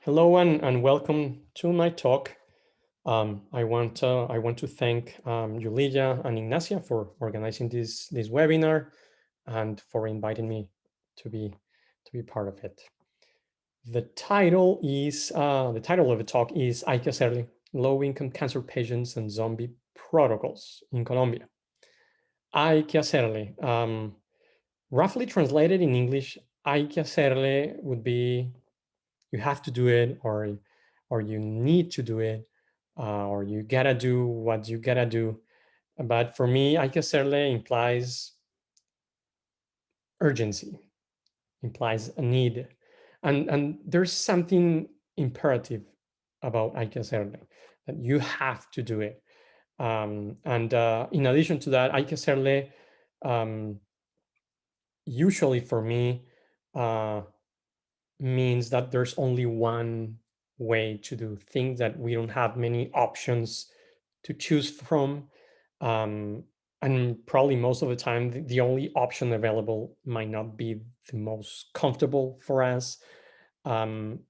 Hello and welcome to my talk. I want to thank Julia and Ignacia for organizing this webinar and for inviting me to be part of it. The title of the talk is Hay que hacerle: low-income cancer patients and zombie protocols in Colombia. Hay que hacerle. Roughly translated in English, hay que hacerle would be you have to do it, or you need to do it, or you gotta do what you gotta do. But for me, hay que hacerle implies urgency, implies a need, and there's something imperative about hay que hacerle, that you have to do it. And in addition to that, hay que hacerle usually for me means that there's only one way to do things, that we don't have many options to choose from. And probably most of the time, the only option available might not be the most comfortable for us.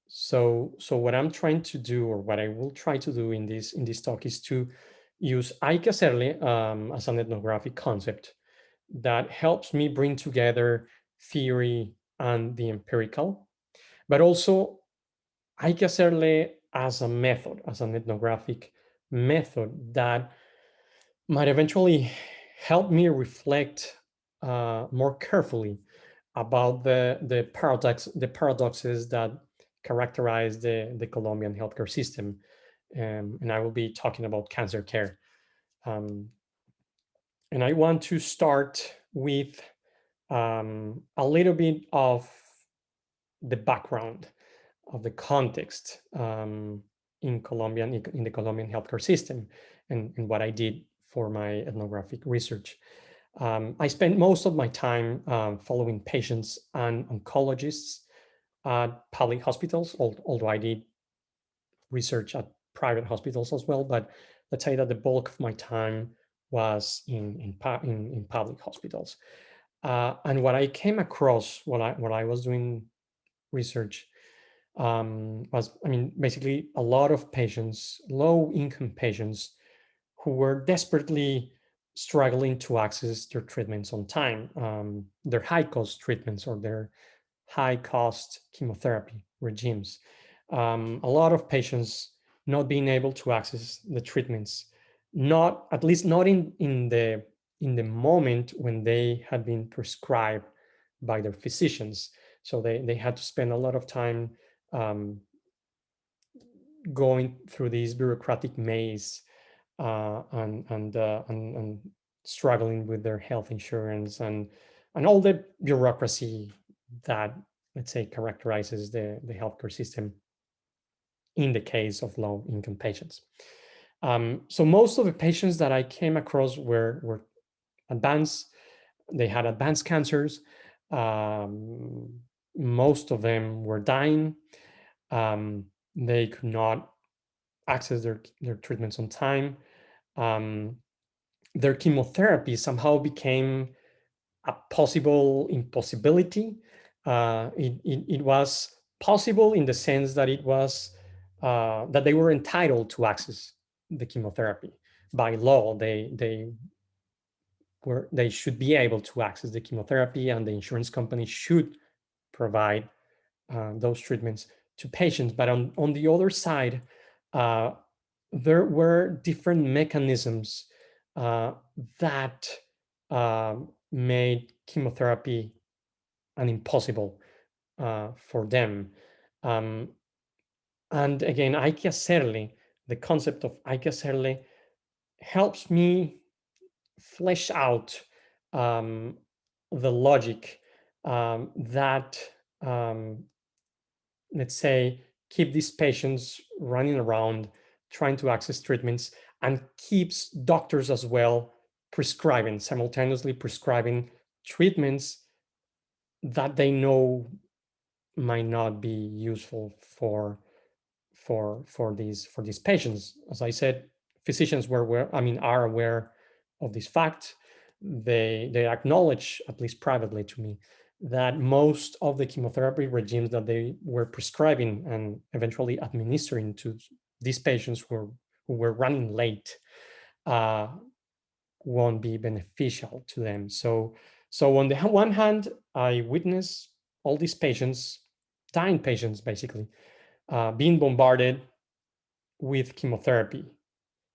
So what I'm trying to do, or what I will try to do in this talk, is to use hay que hacerle as an ethnographic concept that helps me bring together theory and the empirical, but also hay que hacerle as a method, as an ethnographic method that might eventually help me reflect more carefully about the paradoxes that characterize the Colombian healthcare system. And I will be talking about cancer care. And I want to start with a little bit of the background, of the context in the Colombian healthcare system, and what I did for my ethnographic research. I spent most of my time following patients and oncologists at public hospitals, although I did research at private hospitals as well. But let's say that the bulk of my time was in public hospitals. And what I came across while I was doing research was, basically a lot of patients, low-income patients, who were desperately struggling to access their treatments on time, their high-cost treatments or their high-cost chemotherapy regimes. A lot of patients not being able to access the treatments, not at least not in the moment when they had been prescribed by their physicians. So they had to spend a lot of time going through this bureaucratic maze and struggling with their health insurance and all the bureaucracy that, let's say, characterizes the healthcare system in the case of low-income patients. So most of the patients that I came across were advanced. They had advanced cancers. Most of them were dying. They could not access their treatments on time. Their chemotherapy somehow became a possible impossibility. It was possible in the sense that it was that they were entitled to access the chemotherapy by law. They should be able to access the chemotherapy, and the insurance company should provide those treatments to patients. But on the other side, there were different mechanisms that made chemotherapy an impossible for them. And again, hay que hacerle, the concept of hay que hacerle, helps me flesh out the logic that, let's say, keep these patients running around trying to access treatments, and keeps doctors as well simultaneously prescribing treatments that they know might not be useful for these patients. As I said, physicians are aware of this fact. They acknowledge, at least privately to me, that most of the chemotherapy regimes that they were prescribing and eventually administering to these patients who were running late uh, won't be beneficial to them. So on the one hand, I witness all these patients, dying patients basically, being bombarded with chemotherapy.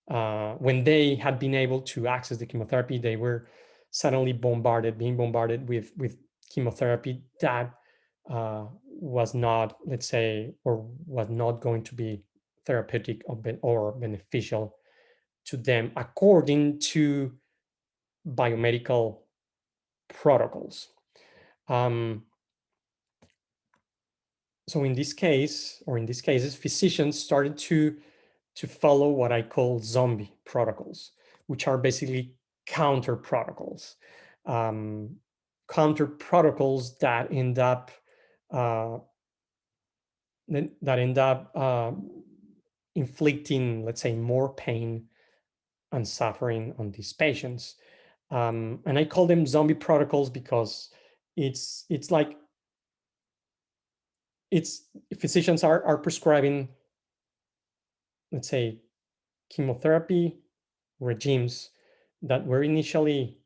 When they had been able to access the chemotherapy, they were suddenly being bombarded with chemotherapy that was not, let's say, or was not going to be therapeutic or beneficial to them according to biomedical protocols. So in this case, or in these cases, physicians started to follow what I call zombie protocols, which are basically counter protocols. Counter protocols that end up uh, inflicting, let's say, more pain and suffering on these patients. And I call them zombie protocols because it's like physicians are prescribing, let's say, chemotherapy regimes that were initially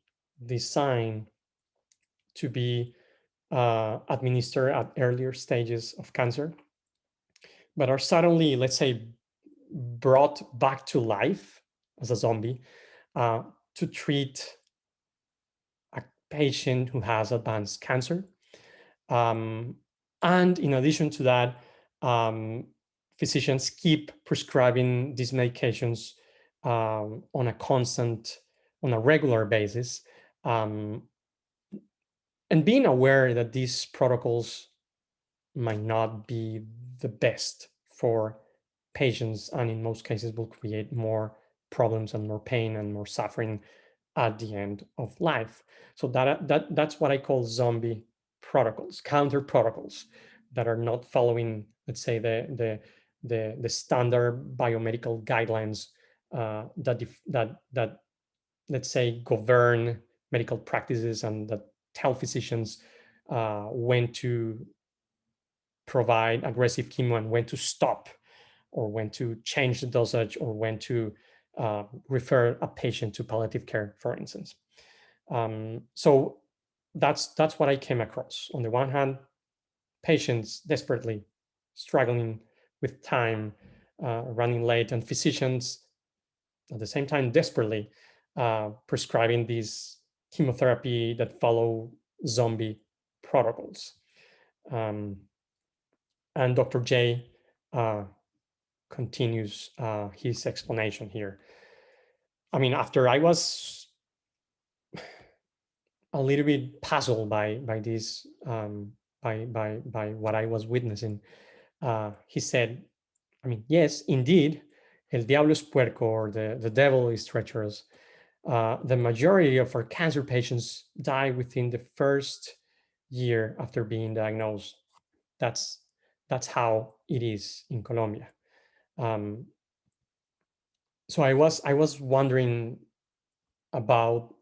designed to be administered at earlier stages of cancer, but are suddenly, let's say, brought back to life as a zombie uh, to treat a patient who has advanced cancer. And in addition to that, physicians keep prescribing these medications on a regular basis, um, and being aware that these protocols might not be the best for patients, and in most cases will create more problems and more pain and more suffering at the end of life. So that's what I call zombie protocols, counter protocols that are not following, let's say, the standard biomedical guidelines that let's say govern medical practices and that tell physicians when to provide aggressive chemo and when to stop, or when to change the dosage, or when to refer a patient to palliative care, for instance. So that's what I came across. On the one hand, patients desperately struggling with time, running late, and physicians at the same time desperately prescribing these chemotherapy that follow zombie protocols. Um, and Dr. J continues his explanation here. I mean, after I was a little bit puzzled by this, by what I was witnessing, he said, I mean, yes, indeed, el diablo es puerco, or the devil is treacherous. The majority of our cancer patients die within the first year after being diagnosed. That's how it is in Colombia. So I was wondering about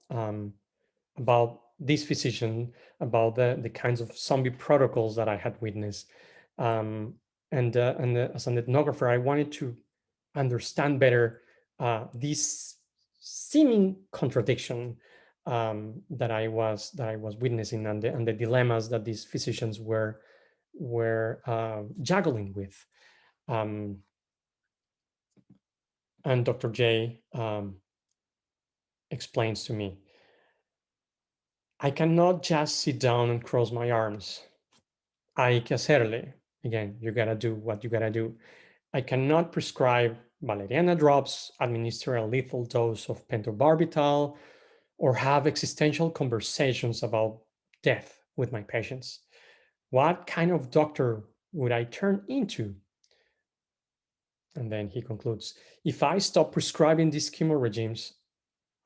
this physician, about the kinds of zombie protocols that I had witnessed, and as an ethnographer, I wanted to understand better this seeming contradiction that I was witnessing, and the dilemmas that these physicians were juggling with. Um, and Dr. J explains to me, I cannot just sit down and cross my arms. Hay que hacerle. Again, you gotta do what you gotta do. I cannot prescribe valeriana drops, administer a lethal dose of pentobarbital, or have existential conversations about death with my patients. What kind of doctor would I turn into? And then he concludes, if I stop prescribing these chemo regimes,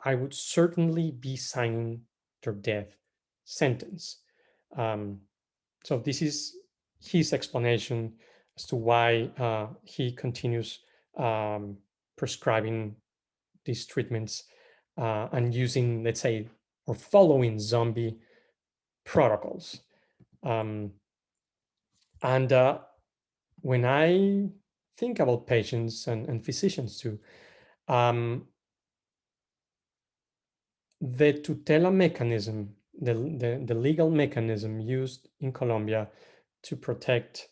I would certainly be signing their death sentence. Um, so this is his explanation as to why he continues prescribing these treatments and using, let's say, or following zombie protocols. Um, and when I think about patients and physicians too, um, the tutela mechanism, the legal mechanism used in Colombia to protect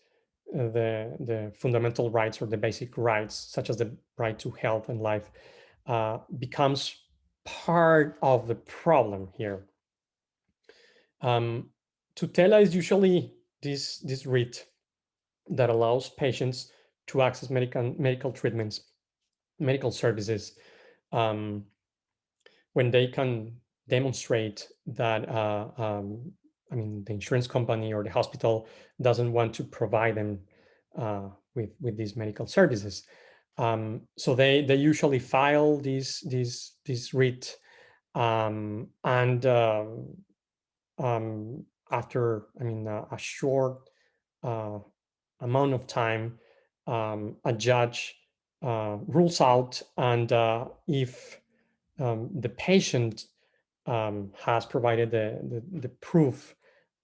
the fundamental rights or the basic rights, such as the right to health and life, becomes part of the problem here. Tutela is usually this writ that allows patients to access medical treatments, medical services, um, when they can demonstrate that, I mean, the insurance company or the hospital doesn't want to provide them with these medical services. So they usually file this writ, and after, I mean, a short uh, amount of time, a judge rules out, and if the patient has provided the proof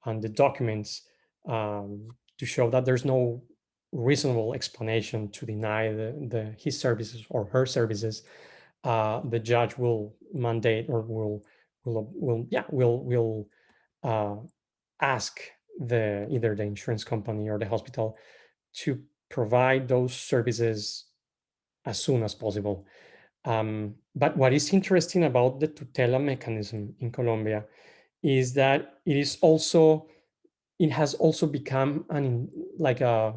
and the documents to show that there's no reasonable explanation to deny his services or her services, the judge will mandate or will uh, ask either the insurance company or the hospital to provide those services as soon as possible. But what is interesting about the tutela mechanism in Colombia is that it has also become like a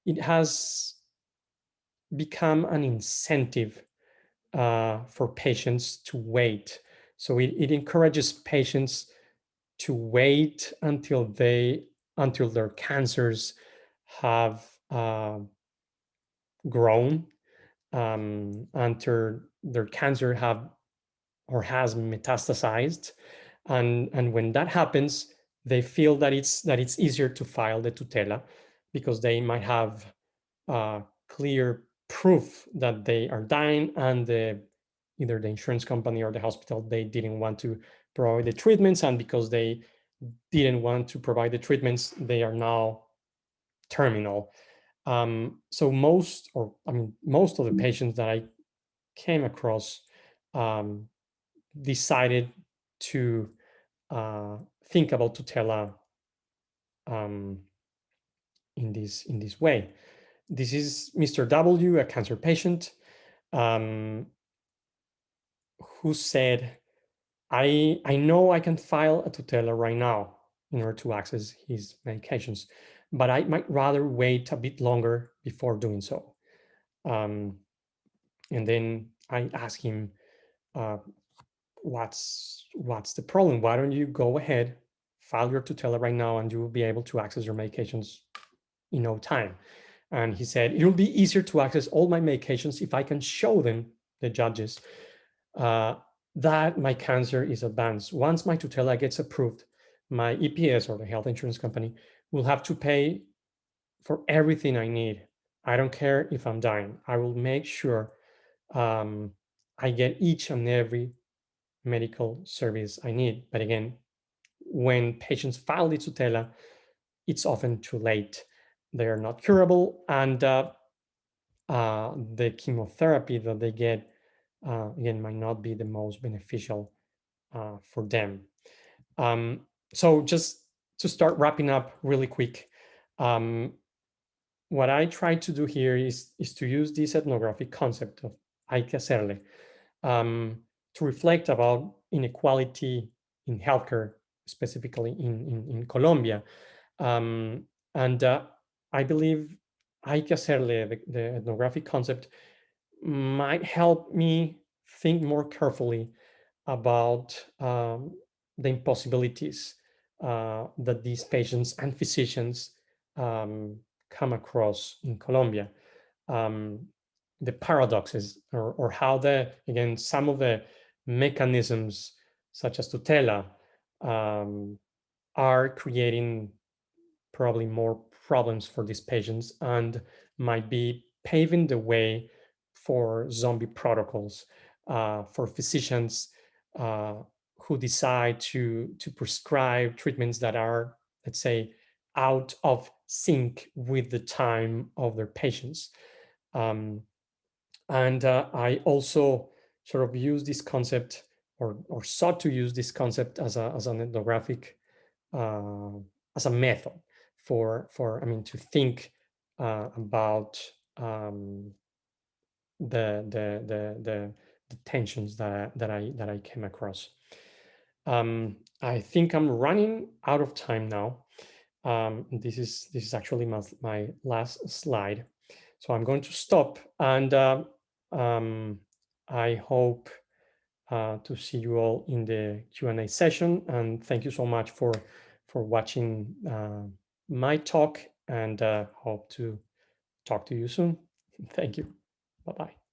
it has become an incentive for patients to wait. So it encourages patients to wait until their cancers have grown, until their cancer have or has metastasized, and when that happens, they feel that it's easier to file the tutela because they might have clear proof that they are dying, and either the insurance company or the hospital, they didn't want to provide the treatments, and because they didn't want to provide the treatments, they are now terminal. So most of the patients that I came across um, decided to think about tutela um, in this way. This is Mr. W, a cancer patient, um, who said, I know I can file a tutela right now in order to access his medications, but I might rather wait a bit longer before doing so." Um, and then I asked him, uh, what's the problem? Why don't you go ahead, file your tutela right now, and you will be able to access your medications in no time. And he said, "It will be easier to access all my medications if I can show them, the judges, uh, that my cancer is advanced. Once my tutela gets approved, my EPS, or the health insurance company, will have to pay for everything I need. I don't care if I'm dying. I will make sure um, I get each and every medical service I need." But again, when patients file the tutela, it's often too late. They are not curable, and the chemotherapy that they get, again, might not be the most beneficial for them. Um, so just to start wrapping up really quick, um, what I try to do here is to use this ethnographic concept of hay que hacerle, to reflect about inequality in healthcare, specifically in Colombia. Um, and I believe hay que hacerle, the ethnographic concept, might help me think more carefully about the impossibilities that these patients and physicians um, come across in Colombia. Um, the paradoxes, or how again, some of the mechanisms, such as tutela, um, are creating probably more problems for these patients and might be paving the way for zombie protocols, for physicians uh, who decide to prescribe treatments that are let's say, out of sync with the time of their patients. And I also sort of use this concept, or sought to use this concept as an ethnographic, uh, as a method for I mean, to think about the tensions that I came across. I think I'm running out of time now. This is actually my last slide, so I'm going to stop, and I hope to see you all in the Q&A session. And thank you so much for watching my talk, and hope to talk to you soon. Thank you. Bye bye.